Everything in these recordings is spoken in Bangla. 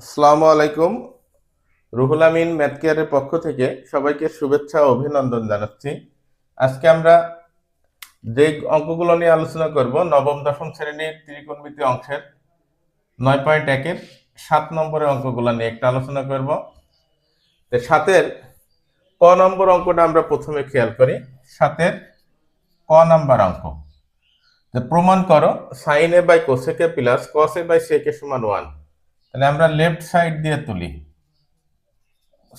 আসসালামু আলাইকুম। রুহুল আমিন ম্যাথ কেয়ারের পক্ষ থেকে সবাইকে শুভেচ্ছা ও অভিনন্দন জানাচ্ছি। আজকে আমরা যে অঙ্কগুলো নিয়ে আলোচনা করব, নবম দশম শ্রেণীর ত্রিকোণমিতি অংশের 9.1-এর 7 নম্বরের অঙ্কগুলো নিয়ে একটা আলোচনা করব। তো 7-এর ক নম্বর অঙ্কটা আমরা প্রথমে খেয়াল করি। 7-এর ক নম্বর অঙ্ক, যে প্রমাণ করো sine A by cosec A plus cos A by sec A সমান 1। তাহলে আমরা লেফট সাইড দিয়ে তুলি,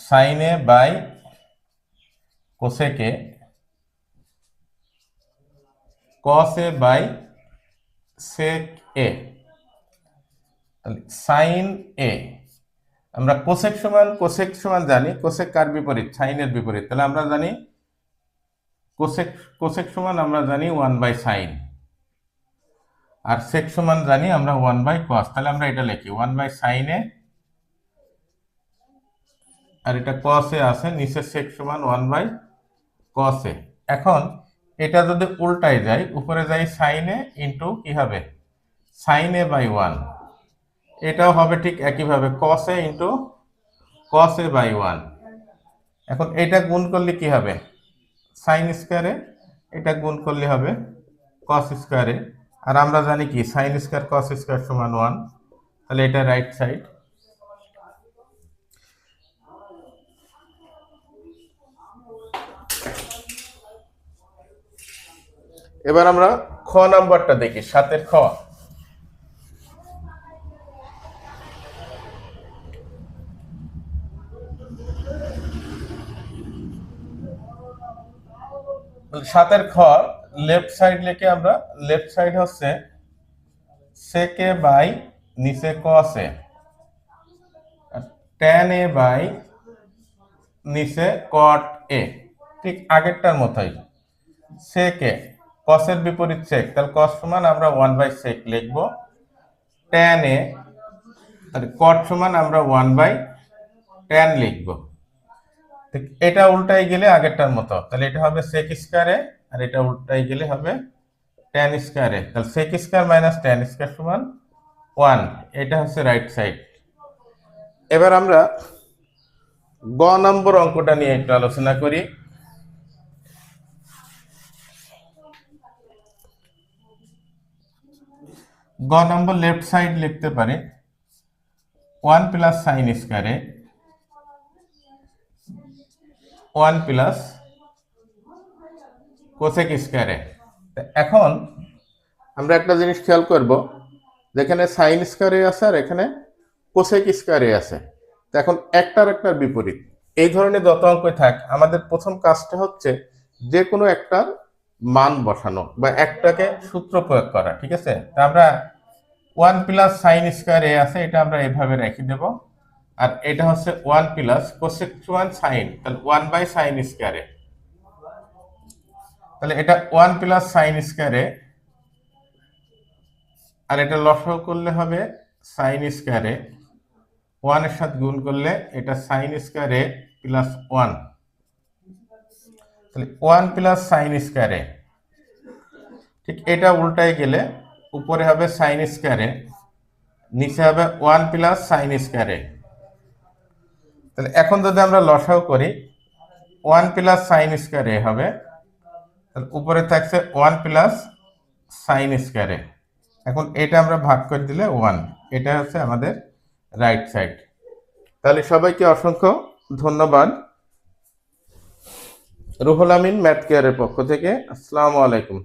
sine A by cosec A cos A by sec A. তাহলে সাইন এ, আমরা কোসেক সমান জানি, কোসেক কার বিপরীত? সাইনের বিপরীত। তাহলে আমরা জানি কোসেক কোসেক সমান আমরা জানি 1/sin, আর সেক সমান জানি আমরা 1/cos। তাহলে আমরা এটা লিখি 1/sin এ, আর এটা cos এ আছে, নিচে সেক সমান 1/cos এ। এখন এটা যদি উল্টায় যায়, উপরে যাই sin এ ইন্টু কি হবে sin a বাই 1, এটাও হবে ঠিক একইভাবে cos a into cos a by 1। এখন এটা গুণ করলে কি হবে? সাইন স্কয়ারে, এটা গুণ করলে হবে cos স্কয়ারে, আর আমরা জানি কি সাইন স্কয়ার cos স্কয়ার সমান 1। তাহলে এটা রাইট সাইড। এবার আমরা খ নাম্বারটা দেখি, 7-এর খ। সাতের খ লেফট সাইড লিখে আমরা, লেফট সাইড হচ্ছে sec a বাই নিচে cos a, tan a by নিচে cot a, ঠিক আগেরটার মতোই। sec a, cos এর বিপরীত sec, তাহলে cos সমান আমরা 1/sec লিখবো। tan a, তাহলে cot সমান আমরা 1/tan লিখবো। ঠিক এটা উল্টাই গেলে আগেরটার মতো, তাহলে এটা হবে sec স্কয়ারে, আর এটা উল্টাই গেলে হবে tan স্কয়ারে। তাহলে sec square minus tan square সমান 1, এটা হচ্ছে রাইট সাইড। এবার আমরা গ নম্বর অঙ্কটা নিয়ে একটু আলোচনা করি। গ নম্বর লেফট সাইড লিখতে পারে 1 প্লাস সাইন স্কয়ারে 1 প্লাস কোসেক স্কয়ারে। এখন আমরা একটা জিনিস খেয়াল করব, যেখানে সাইন স্কয়ারে আছে আর এখানে কোসেক স্কয়ারে আছে। তো এখন একটার বিপরীত। এই ধরনের যত অঙ্কই থাক, আমাদের প্রথম কাজটা হচ্ছে যে কোনো একটা মান বসানো বা একটাকে সূত্র প্রয়োগ করা, ঠিক আছে? তা আমরা 1 প্লাস সাইন স্কয়ার এ আছে, এটা আমরা এভাবে রেখে দেব। আর এটা হচ্ছে 1 প্লাস কোসেক সমান সাইন, তাহলে 1/sin স্কয়ারে। তাহলে এটা 1 প্লাস সাইন স্কয়ারে, আর এটা লসাগু করলে হবে সাইন স্কয়ারে, 1 এর সাথে গুণ করলে এটা সাইন স্কয়ারে প্লাস 1। তাহলে 1 প্লাস সাইন স্কয়ারে, ঠিক এটা উল্টায় গেলে উপরে হবে সাইন স্কয়ারে, নিচে হবে 1 প্লাস সাইন স্কয়ারে। তাহলে এখন যদি আমরা লসাগু করি 1 প্লাস সাইন স্কয়ারে হবে, তাহলে উপরে থাকছে 1 প্লাস সাইন স্কয়ারে। এখন এটা আমরা ভাগ করে দিলে 1, এটা হচ্ছে আমাদের রাইট সাইড। তাহলে সবাইকে অসংখ্য ধন্যবাদ রুহুল আমিন ম্যাথ কেয়ারের পক্ষ থেকে। আসসালামু আলাইকুম।